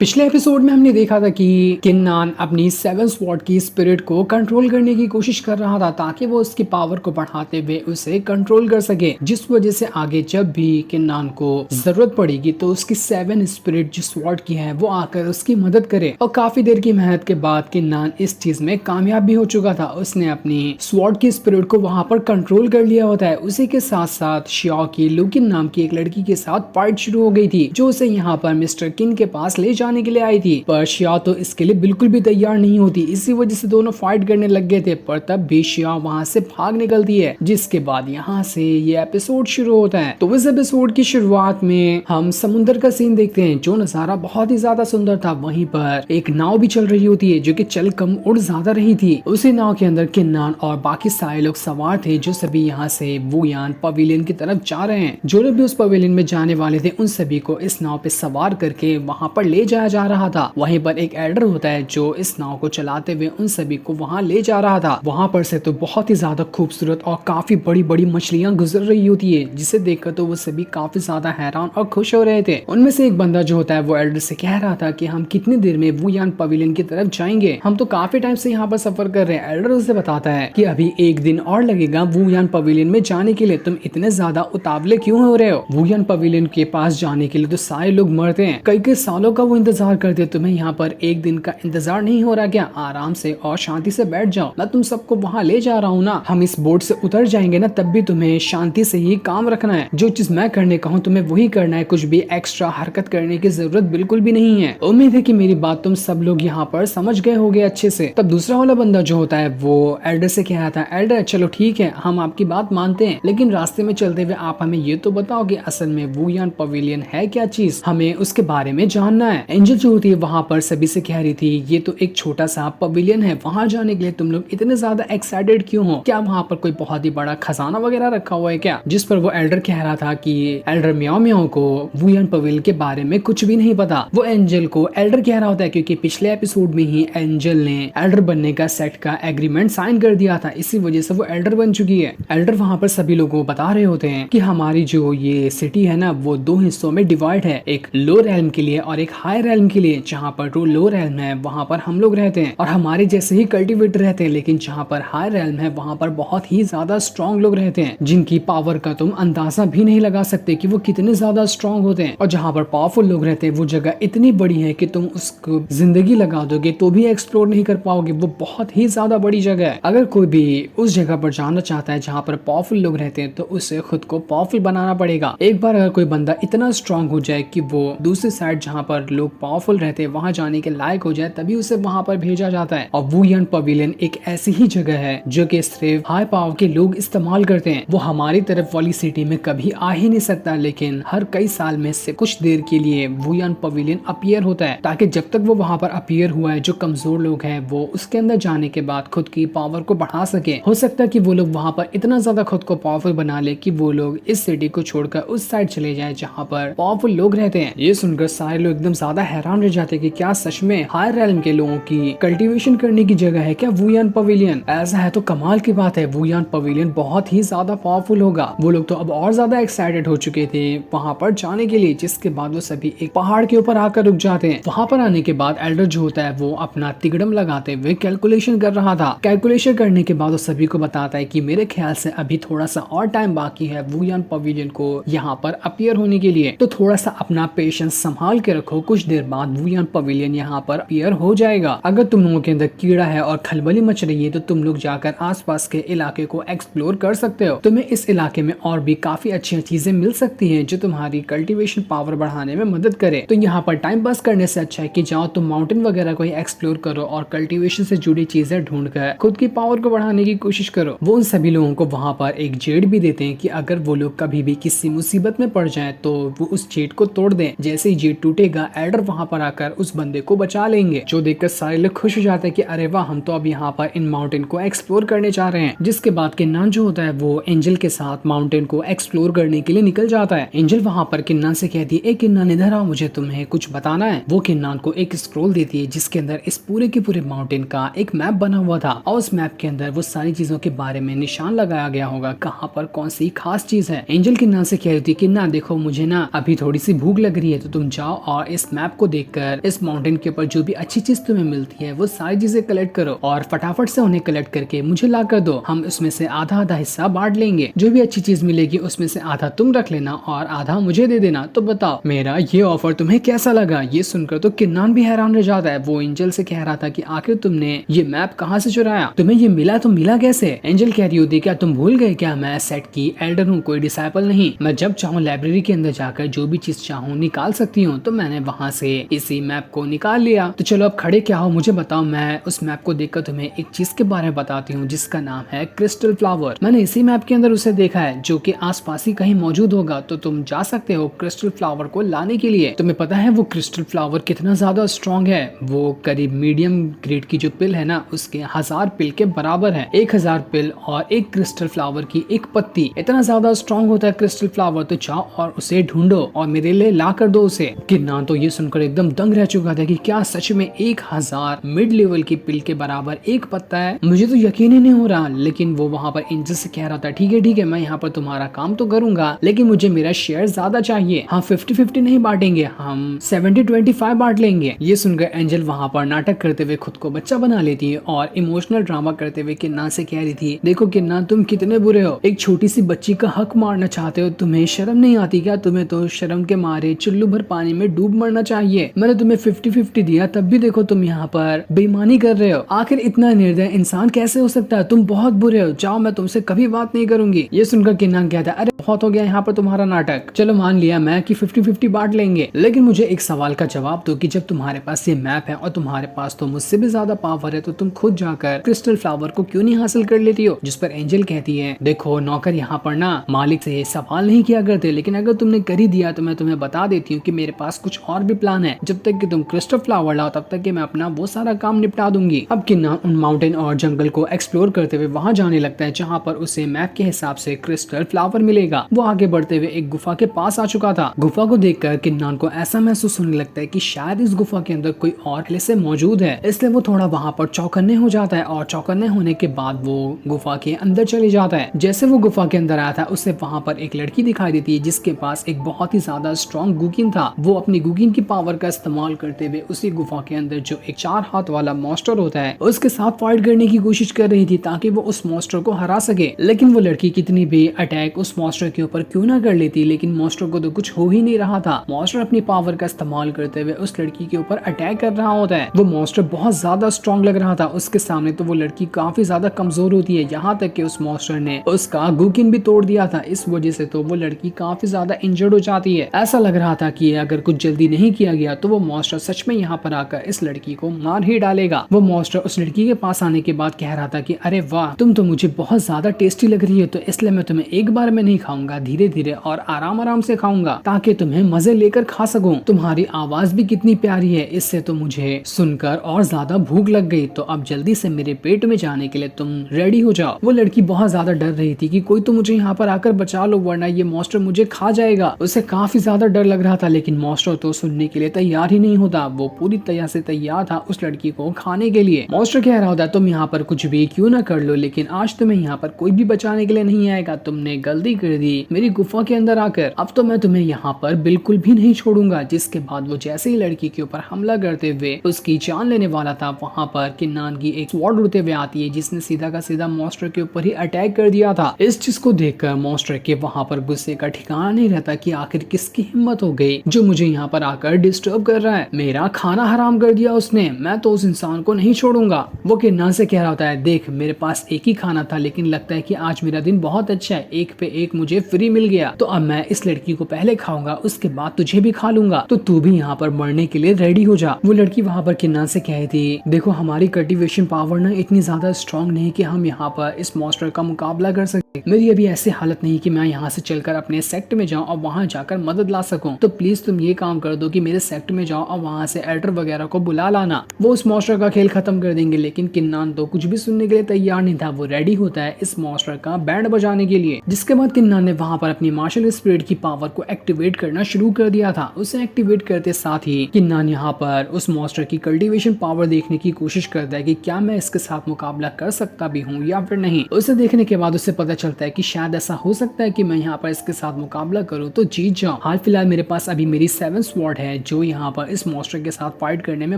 पिछले एपिसोड में हमने देखा था कि किन्नान अपनी सेवन स्वॉर्ड की स्पिरिट को कंट्रोल करने की कोशिश कर रहा था ताकि वो उसकी पावर को बढ़ाते हुए उसे कंट्रोल कर सके, जिस वजह से आगे जब भी किन्नान को जरूरत पड़ेगी तो उसकी सेवन स्पिरिट जो स्वॉर्ड की है वो आकर उसकी मदद करे। और काफी देर की मेहनत के बाद किन्नान इस चीज में कामयाब भी हो चुका था। उसने अपनी स्वॉर्ड की स्पिरिट को वहां पर कंट्रोल कर लिया होता है। उसी के साथ साथ शियाओ की लुकिन नाम की एक लड़की के साथ फाइट शुरू हो गई थी जो उसे यहाँ पर मिस्टर किन के पास ले जाने के लिए आई थी, पर शिया तो इसके लिए बिल्कुल भी तैयार नहीं होती। इसी वजह से दोनों फाइट करने लग गए थे, पर तब भी शिया वहां से भाग निकलती है, जिसके बाद यहाँ से ये एपिसोड शुरू होता है। तो इस एपिसोड की शुरुआत में हम समुद्र का सीन देखते हैं जो नजारा बहुत ही ज्यादा सुंदर था। वहीं पर एक नाव भी चल रही होती है जो कि चल कम उड़ ज्यादा रही थी। उसी नाव के अंदर किन्नान और बाकी सारे लोग सवार थे जो सभी यहाँ से वुयान पवेलियन की तरफ जा रहे हैं। जो लोग भी उस पवेलियन में जाने वाले थे उन सभी को इस नाव पे सवार करके वहां पर ले जाया जा रहा था। वहीं पर एक एल्डर होता है जो इस नाव को चलाते हुए उन सभी को वहां ले जा रहा था। वहां पर से तो बहुत ही ज्यादा खूबसूरत और काफी बड़ी बड़ी मछलियां गुजर रही होती है, जिसे देखकर तो वो सभी काफी ज्यादा हैरान और खुश हो रहे थे। उनमें से एक बंदा जो होता है वो एल्डर से कह रहा था कि हम कितनी देर में वुयान पवेलियन की तरफ जाएंगे, हम तो काफी टाइम से यहाँ पर सफर कर रहे हैं। एल्डर उसे बताता है कि अभी एक दिन और लगेगा वुयान पवेलियन में जाने के लिए, तुम इतने ज्यादा उतावले क्यों हो रहे हो? वुयान पवेलियन के पास जाने के लिए तो सारे लोग मरते हैं, कई कई सालों का वो इंतजार करते, तुम्हें यहाँ पर एक दिन का इंतजार नहीं हो रहा क्या? आराम से और शांति से बैठ जाओ, मैं तुम सबको वहाँ ले जा रहा हूँ ना। हम इस बोट से उतर जाएंगे ना, तब भी तुम्हें शांति से ही काम रखना है। जो चीज मैं करने कहूँ तुम्हें वही करना है, कुछ भी एक्स्ट्रा हरकत करने की जरूरत बिल्कुल भी नहीं है। उम्मीद है कि मेरी बात तुम सब लोग यहाँ पर समझ गए होगे अच्छे से। तब दूसरा वाला बंदा जो होता है वो एल्डर से कह रहा था, एल्डर चलो ठीक है, हम आपकी बात मानते हैं, लेकिन रास्ते में चलते हुए आप हमें ये तो बताओ कि असल में वुयान पवेलियन है क्या चीज, हमें उसके बारे में जानना है। एंजल जो होती है वहां पर सभी से कह रही थी ये तो एक छोटा सा पवेलियन है, वहां जाने के लिए तुम लोग इतने ज्यादा एक्साइटेड क्यों हो? क्या वहां पर कोई बहुत ही बड़ा खजाना वगैरह रखा हुआ है क्या? जिस पर वो एल्डर कह रहा था कि एल्डर म्याओ म्याओ को वुयान पवेलियन के बारे में कुछ भी नहीं पता। वो एंजल को एल्डर कह रहा होता है क्योंकि पिछले एपिसोड में ही एंजल ने एल्डर बनने का सेट का एग्रीमेंट साइन कर दिया था, इसी वजह से वो एल्डर बन चुकी है। एल्डर वहां पर सभी लोगों को बता रहे होते हैं कि हमारी जो ये सिटी है ना वो दो हिस्सों में डिवाइड है, एक लो रेल्म के लिए और एक हाई रेल्म के लिए। जहाँ पर लो रेल्म है वहाँ पर हम लोग रहते हैं और हमारे जैसे ही कल्टिवेटर रहते हैं, लेकिन जहाँ पर हाई रेल्म है वहाँ पर बहुत ही ज्यादा स्ट्रॉन्ग लोग रहते हैं जिनकी पावर का तुम अंदाजा भी नहीं लगा सकते कि वो कितने ज्यादा स्ट्रॉन्ग होते हैं। और जहाँ पर पावरफुल लोग रहते हैं वो जगह इतनी बड़ी है कि तुम उसको जिंदगी लगा दोगे तो भी एक्सप्लोर नहीं कर पाओगे, वो बहुत ही ज्यादा बड़ी जगह है। अगर कोई भी उस जगह पर जाना चाहता है जहाँ पर पावरफुल लोग रहते हैं तो उसे खुद को पावरफुल बनाना पड़ेगा। एक बार अगर कोई बंदा इतना स्ट्रॉन्ग हो जाए कि वो दूसरी साइड जहाँ पर लोग पावरफुल रहते हैं वहां जाने के लायक हो जाए तभी उसे वहां पर भेजा जाता है। और वुयान पवेलियन एक ऐसी ही जगह है जो कि सिर्फ हाई पावर के लोग इस्तेमाल करते हैं। वो हमारी तरफ वाली सिटी में कभी आ ही नहीं सकता, लेकिन हर कई साल में से कुछ देर के लिए वुयान पवेलियन अपीयर होता है ताकि जब तक वो वहां पर अपीयर हुआ है जो कमजोर लोग हैं वो उसके अंदर जाने के बाद खुद की पावर को बढ़ा सके। हो सकता है कि वो लोग वहां पर इतना ज्यादा खुद को पावरफुल बना ले कि वो लोग इस सिटी को छोड़कर उस साइड चले जाए जहाँ पर पावरफुल लोग रहते हैं। ये सुनकर सारे लोग एकदम ज्यादा हैरान रह जाते कि क्या सच में हाई रेल्म के लोगों की कल्टीवेशन करने की जगह है क्या वुयान पवेलियन? ऐसा है तो कमाल की बात है, वुयान पवेलियन बहुत ही ज्यादा पावरफुल होगा। वो लोग तो अब और ज्यादा एक्साइटेड हो चुके थे वहां पर जाने के लिए, जिसके बाद वो सभी एक पहाड़ के ऊपर आकर रुक जाते हैं। वहां पर आने के बाद एल्डर जो होता है वो अपना तिगड़म लगाते हुए कैलकुलेशन कर रहा था। कैलकुलेशन करने के बाद वो सभी को बताता है कि मेरे ख्याल से अभी थोड़ा सा और टाइम बाकी है वुयान पवेलियन को यहाँ पर अपीयर होने के लिए, तो थोड़ा सा अपना पेशेंस संभाल के रखो, कुछ देर बाद वुयान पवेलियन यहाँ पर अपीयर हो जाएगा। अगर तुम लोगों के अंदर कीड़ा है और खलबली मच रही है तो तुम लोग जाकर आसपास के इलाके को एक्सप्लोर कर सकते हो, तुम्हें इस इलाके में और भी काफी अच्छी चीजें मिल सकती हैं जो तुम्हारी कल्टीवेशन पावर बढ़ाने में मदद करे। तो यहाँ पर टाइम पास करने से अच्छा है कि जाओ तुम माउंटेन वगैरह को एक्सप्लोर करो और कल्टीवेशन से जुड़ी चीजें ढूंढकर खुद की पावर को बढ़ाने की कोशिश करो। वो उन सभी लोगों को वहाँ पर एक जेड भी देते हैं कि अगर वो लोग कभी भी किसी मुसीबत में पड़ जाए तो वो उस जेड को तोड़ दें। जैसे ही जेड टूटेगा एल्डर वहाँ पर आकर उस बंदे को बचा लेंगे, जो देखकर सारे लोग खुश हो जाते हैं कि अरे वाह, हम तो अब यहाँ पर इन माउंटेन को एक्सप्लोर करने जा रहे हैं। जिसके बाद किन्नान जो होता है वो एंजल के साथ माउंटेन को एक्सप्लोर करने के लिए निकल जाता है। एंजल वहाँ पर किन्नान से कहती है, किन्नान इधर आओ, मुझे तुम्हें कुछ बताना है। वो किन्नान को एक स्क्रोल देती है जिसके अंदर इस पूरे के पूरे माउंटेन का एक मैप बना हुआ था और उस मैप के अंदर वो सारी चीजों के बारे में निशान लगाया गया होगा, कहाँ पर कौन सी खास चीज है। एंजल किन्नान से कह रही थी, किन्नान देखो मुझे ना अभी थोड़ी सी भूख लग रही है, तो तुम जाओ और इस मैप मैप को देखकर इस माउंटेन के ऊपर जो भी अच्छी चीज तुम्हें मिलती है वो सारी चीजें कलेक्ट करो और फटाफट से उन्हें कलेक्ट करके मुझे ला कर दो। हम उसमें से आधा आधा हिस्सा बांट लेंगे। जो भी अच्छी चीज मिलेगी उसमें से आधा तुम रख लेना और आधा मुझे दे देना। तो बताओ मेरा ये ऑफर तुम्हें कैसा लगा? ये सुनकर तो किन्नान भी हैरान रह जाता है। वो एंजल से कह रहा था कि आखिर तुमने ये मैप कहाँ से चुराया? तुम्हें ये मिला तो मिला कैसे? एंजल कह रही होती क्या तुम भूल गए क्या? मैं सेट की एल्डर हूँ, कोई डिसाइपल नहीं। मैं जब चाहूँ लाइब्रेरी के अंदर जाकर जो भी चीज चाहूँ निकाल सकती हूँ। तो मैंने वहाँ से इसी मैप को निकाल लिया। तो चलो अब खड़े क्या हो, मुझे बताओ। मैं उस मैप को देखकर तुम्हें एक चीज के बारे में बताती हूँ जिसका नाम है क्रिस्टल फ्लावर। मैंने इसी मैप के अंदर उसे देखा है जो कि आसपास ही कहीं मौजूद होगा। तो तुम जा सकते हो क्रिस्टल फ्लावर को लाने के लिए। तुम्हें पता है वो क्रिस्टल फ्लावर कितना ज्यादा स्ट्रॉन्ग है? वो करीब मीडियम ग्रेड की जो पिल है ना उसके 1000 पिल के बराबर है। 1000 पिल और एक क्रिस्टल फ्लावर की एक पत्ती, इतना ज्यादा स्ट्रॉन्ग होता है क्रिस्टल फ्लावर। तो जाओ और उसे ढूंढो और मेरे लिए ला कर दो उसे। किन्नान तो ये सुनकर एकदम दंग रह चुका था कि क्या सच में 1000 मिड लेवल की पिल के बराबर एक पत्ता है? मुझे तो यकीन ही नहीं हो रहा। लेकिन वो वहाँ पर एंजल से कह रहा था ठीक है मैं यहाँ पर तुम्हारा काम तो करूंगा लेकिन मुझे मेरा शेयर ज्यादा चाहिए। हम 50-50 नहीं बांटेंगे, हम 70-25 बांट लेंगे। ये सुनकर एंजल वहाँ पर नाटक करते हुए खुद को बच्चा बना लेती है और इमोशनल ड्रामा करते हुए किन्नान से कह रही थी देखो किन्नान तुम कितने बुरे हो, एक छोटी सी बच्ची का हक मारना चाहते हो। तुम्हें शर्म नहीं आती क्या? तुम्हें तो शर्म के मारे चुल्लू भर पानी में डूब मरना चाहिए। मैंने तुम्हें 50-50 दिया तब भी देखो तुम यहाँ पर बेईमानी कर रहे हो। आखिर इतना निर्दय इंसान कैसे हो सकता है? तुम बहुत बुरे हो, जाओ मैं तुमसे कभी बात नहीं करूंगी। ये सुनकर किन्नान कहता है अरे बहुत हो गया यहाँ पर तुम्हारा नाटक। चलो मान लिया मैं कि 50-50 बांट लेंगे, लेकिन मुझे एक सवाल का जवाब दो कि जब तुम्हारे पास ये मैप है और तुम्हारे पास तो मुझसे भी ज्यादा पावर है तो तुम खुद जाकर क्रिस्टल फ्लावर को क्यों नहीं हासिल कर लेती हो? जिस पर एंजल कहती है देखो नौकर यहाँ पर ना मालिक से सवाल नहीं किया करते, लेकिन अगर तुमने कर ही दिया तो मैं तुम्हें बता देती हूँ कि मेरे पास कुछ और भी प्लान है। जब तक कि तुम क्रिस्टल फ्लावर लाओ तब तक कि मैं अपना वो सारा काम निपटा दूंगी। अब किन्नान उन माउंटेन और जंगल को एक्सप्लोर करते हुए वहां जाने लगता है जहाँ पर उसे मैप के हिसाब से क्रिस्टल फ्लावर मिलेगा। वो आगे बढ़ते हुए एक गुफा के पास आ चुका था। गुफा को देखकर किन्नान को ऐसा महसूस होने लगता है कि शायद इस गुफा के अंदर कोई और पहले से मौजूद है, इसलिए वो थोड़ा वहां पर चौकन्ने हो जाता है और चौकन्ने होने के बाद वो गुफा के अंदर चले जाता है। जैसे वो गुफा के अंदर आया था उससे वहां पर एक लड़की दिखाई देती है जिसके पास एक बहुत ही ज्यादा स्ट्रॉन्ग गुकिन था। वो अपनी गुकिन की पावर का इस्तेमाल करते हुए उसी गुफा के अंदर जो एक 4 हाथ वाला मॉन्स्टर होता है उसके साथ फाइट करने की कोशिश कर रही थी ताकि वो उस मॉन्स्टर को हरा सके। लेकिन वो लड़की कितनी भी अटैक उस मॉन्स्टर के ऊपर क्यों ना कर लेती, लेकिन मॉन्स्टर को तो कुछ हो ही नहीं रहा था। मॉन्स्टर अपनी पावर का इस्तेमाल करते हुए उस लड़की के ऊपर अटैक कर रहा होता है। वो मॉन्स्टर बहुत ज्यादा स्ट्रॉन्ग लग रहा था उसके सामने, तो वो लड़की काफी ज्यादा कमजोर होती है। यहाँ तक कि उस मॉन्स्टर ने उसका गुकिन भी तोड़ दिया था। इस वजह से तो वो लड़की काफी ज्यादा इंजर्ड हो जाती है। ऐसा लग रहा था कि अगर कुछ जल्दी नहीं किया गया तो वो मॉन्स्टर सच में यहाँ पर आकर इस लड़की को मार ही डालेगा। वो मॉन्स्टर उस लड़की के पास आने के बाद कह रहा था कि अरे वाह तुम तो मुझे बहुत ज्यादा टेस्टी लग रही है, तो इसलिए मैं तुम्हें एक बार में नहीं खाऊंगा, धीरे धीरे और आराम आराम से खाऊंगा ताकि तुम्हें मजे लेकर खा सकूं। तुम्हारी आवाज भी कितनी प्यारी है, इससे तो मुझे सुनकर और ज्यादा भूख लग गई। तो अब जल्दी से मेरे पेट में जाने के लिए तुम रेडी हो जाओ। वो लड़की बहुत ज्यादा डर रही थी कि कोई तो मुझे यहाँ पर आकर बचा लो वरना ये मॉन्स्टर मुझे खा जाएगा। उसे काफी ज्यादा डर लग रहा था, लेकिन मॉन्स्टर तो सुनने के लिए तैयार ही नहीं होता। वो पूरी तरह से तैयार था उस लड़की को खाने के लिए। मॉन्स्टर कह रहा होता तुम यहाँ पर कुछ भी क्यों ना कर लो, लेकिन आज तुम्हें यहाँ पर कोई भी बचाने के लिए नहीं आएगा। तुमने गलती कर दी मेरी गुफा के अंदर आकर, अब तो मैं तुम्हें यहाँ पर बिल्कुल भी नहीं छोड़ूंगा। जिसके बाद वो जैसे ही लड़की के ऊपर हमला करते हुए उसकी जान लेने वाला था, वहाँ पर किन्नान की एक स्वॉर्ड उड़ते हुए आती है जिसने सीधा का सीधा मॉन्स्टर के ऊपर ही अटैक कर दिया था। इस चीज को देखकर मॉन्स्टर के वहाँ पर गुस्से का ठिकाना नहीं रहता कि आखिर किसकी हिम्मत हो गई जो मुझे यहाँ पर आकर डिस्टर्ब कर रहा है। मेरा खाना हराम कर दिया उसने, मैं तो उस इंसान को नहीं छोड़ूंगा। वो किन्नान से कह रहा होता है देख मेरे पास एक ही खाना था, लेकिन लगता है कि आज मेरा दिन बहुत अच्छा है, एक पे एक मुझे फ्री मिल गया। तो अब मैं इस लड़की को पहले खाऊंगा, उसके बाद तुझे भी खा लूंगा, तो तू भी यहाँ पर मरने के लिए रेडी हो जा। वो लड़की वहाँ पर किन्नान से कही थी देखो हमारी कल्टीवेशन पावर ना इतनी ज्यादा स्ट्रॉन्ग नहीं कि हम यहाँ पर इस मॉन्स्टर का मुकाबला कर सके। मेरी अभी ऐसी हालत नहीं कि मैं यहाँ से चलकर अपने सेक्ट में जाऊँ और वहाँ जाकर मदद ला सकूं। तो प्लीज तुम ये काम कर दो कि मेरे सेक्ट में जाओ और वहाँ से एल्डर वगैरह को बुला लाना, वो उस मॉन्स्टर का खेल खत्म कर देंगे। लेकिन किन्नान तो कुछ भी सुनने के लिए तैयार नहीं था। वो रेडी होता है इस मॉन्स्टर का बैंड बजाने के लिए। जिसके बाद किन्नान ने वहाँ पर अपनी मार्शल स्पिरिट की पावर को एक्टिवेट करना शुरू कर दिया था। उसे एक्टिवेट करते साथ ही किन्नान यहाँ पर उस मॉन्स्टर की कल्टीवेशन पावर देखने की कोशिश करता है कि क्या मैं इसके साथ मुकाबला कर सकता भी हूँ या फिर नहीं। उसे देखने के बाद उसे पता चलता है कि शायद ऐसा हो सकता है कि मैं यहाँ पर इसके साथ मुकाबला करूँ तो जीत जाऊँ। हाल फिलहाल मेरे पास अभी मेरी 7 स्वॉर्ड है है जो यहाँ पर इस मॉन्स्टर के साथ फाइट करने में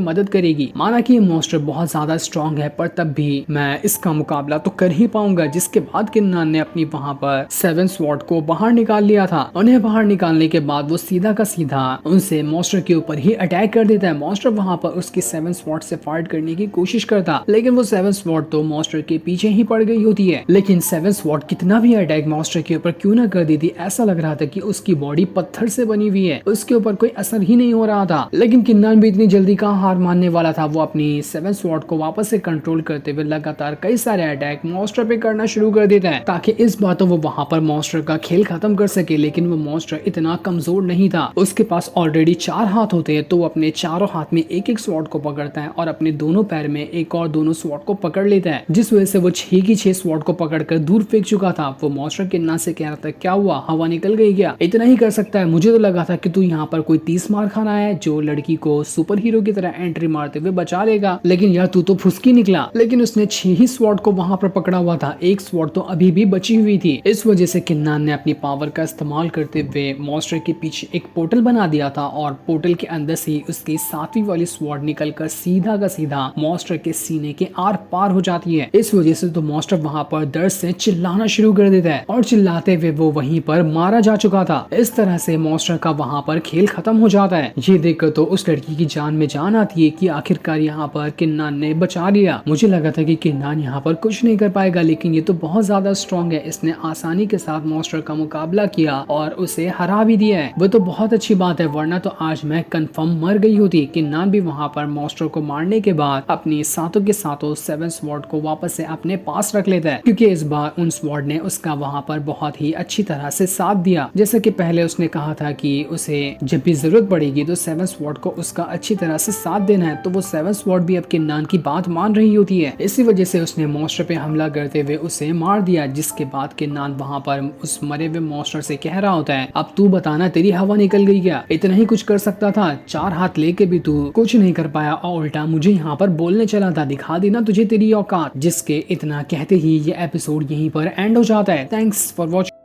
मदद करेगी। माना कि ये मॉन्स्टर बहुत ज्यादा स्ट्रॉन्ग है पर तब भी मैं इसका मुकाबला तो कर ही पाऊंगा। जिसके बाद किन्नान ने अपनी वहाँ पर 7 स्वॉर्ड को बाहर निकाल लिया था। उन्हें बाहर निकालने के बाद वो सीधा का सीधा उनसे मॉन्स्टर के ऊपर ही अटैक कर देता है। मॉन्स्टर वहाँ पर उसकी 7 स्वॉर्ड से फाइट करने की कोशिश करता, लेकिन वो 7 स्वॉर्ड तो मॉन्स्टर के पीछे ही पड़ गई होती है। लेकिन 7 स्वॉर्ड कितना भी अटैक मॉन्स्टर के ऊपर क्यों ना कर देती, ऐसा लग रहा था कि उसकी बॉडी पत्थर से बनी हुई है, उसके ऊपर कोई असर ही नहीं हो रहा था। लेकिन किन्नान भी इतनी जल्दी कहाँ हार मानने वाला था। वो अपनी 7 स्वॉर्ड को वापस से कंट्रोल करते हुए लगातार कई सारे अटैक मॉन्स्टर पे करना शुरू कर देता है ताकि इस बार तो वो वहाँ पर मॉन्स्टर का खेल खत्म कर सके। लेकिन वो मॉन्स्टर इतना कमजोर नहीं था, उसके पास ऑलरेडी 4 हाथ होते हैं, तो वो अपने चारों हाथ में एक एक स्वॉर्ड को पकड़ता है और अपने दोनों पैर में एक और दोनों स्वॉर्ड को पकड़ लेता है, जिस वजह से वो 6 की 6 स्वॉर्ड को पकड़कर दूर फेंक चुका था। वो मॉन्स्टर किन्नान से कह रहा था क्या हुआ, हवा निकल गई क्या, इतना ही कर सकता है, मुझे तो लगा था कि तू यहाँ पर कोई 30 मार खाना है जो लड़की को सुपर हीरो की तरह एंट्री मारते हुए बचा लेगा, लेकिन यार तू तो फुसकी निकला। लेकिन उसने 6 ही स्वॉर्ड को वहां पर पकड़ा हुआ था, एक स्वॉर्ड तो अभी भी बची हुई थी। इस वजह से किन्नान ने अपनी पावर का इस्तेमाल करते हुए मॉन्स्टर के पीछे एक पोर्टल बना दिया था और पोर्टल के अंदर से उसकी 7वीं वाली स्वॉर्ड निकलकर सीधा का सीधा मॉन्स्टर के सीने के आर पार हो जाती है। इस वजह से तो मॉन्स्टर वहां पर दर्द से चिल्लाना शुरू कर देता है और चिल्लाते हुए वो वहीं पर मारा जा चुका था। इस तरह से मॉन्स्टर का वहां पर खेल खत्म हो जाता है। ये देखकर तो उस लड़की की जान में जान आती है कि आखिरकार यहाँ पर किन्नान ने बचा लिया। मुझे लगा था कि किन्नान यहाँ पर कुछ नहीं कर पाएगा, लेकिन ये तो बहुत ज्यादा स्ट्रॉन्ग है, इसने आसानी के साथ मॉन्स्टर का मुकाबला किया और उसे हरा भी दिया है। वो तो बहुत अच्छी बात है, वरना तो आज मैं कंफर्म मर गई होती। किन्नान भी वहाँ पर मॉन्स्टर को मारने के बाद अपनी सातों के सातों 7 स्वॉर्ड को वापस से अपने पास रख लेता है, क्योंकि इस बार उन स्वॉर्ड ने उसका वहाँ पर बहुत ही अच्छी तरह से साथ दिया। जैसे कि पहले उसने कहा था कि उसे जब भी जरूरत पड़ेगी तो 7 स्वॉर्ड को उसका अच्छी तरह से साथ देना है, तो वो 7 स्वॉर्ड भी अब किन्नान की बात मान रही होती है। इसी वजह से उसने मॉन्स्टर पे हमला करते हुए उसे मार दिया, जिसके बाद किन्नान वहाँ पर उस मरे हुए मॉन्स्टर से कह रहा होता है अब तू बताना तेरी हवा निकल गई क्या, इतना ही कुछ कर सकता था, 4 हाथ लेके भी तू कुछ नहीं कर पाया और उल्टा मुझे यहाँ पर बोलने चला था, दिखा देना तुझे तेरी औकात। जिसके इतना कहते ही ये एपिसोड यहीं पर एंड हो जाता है। Thanks for watching.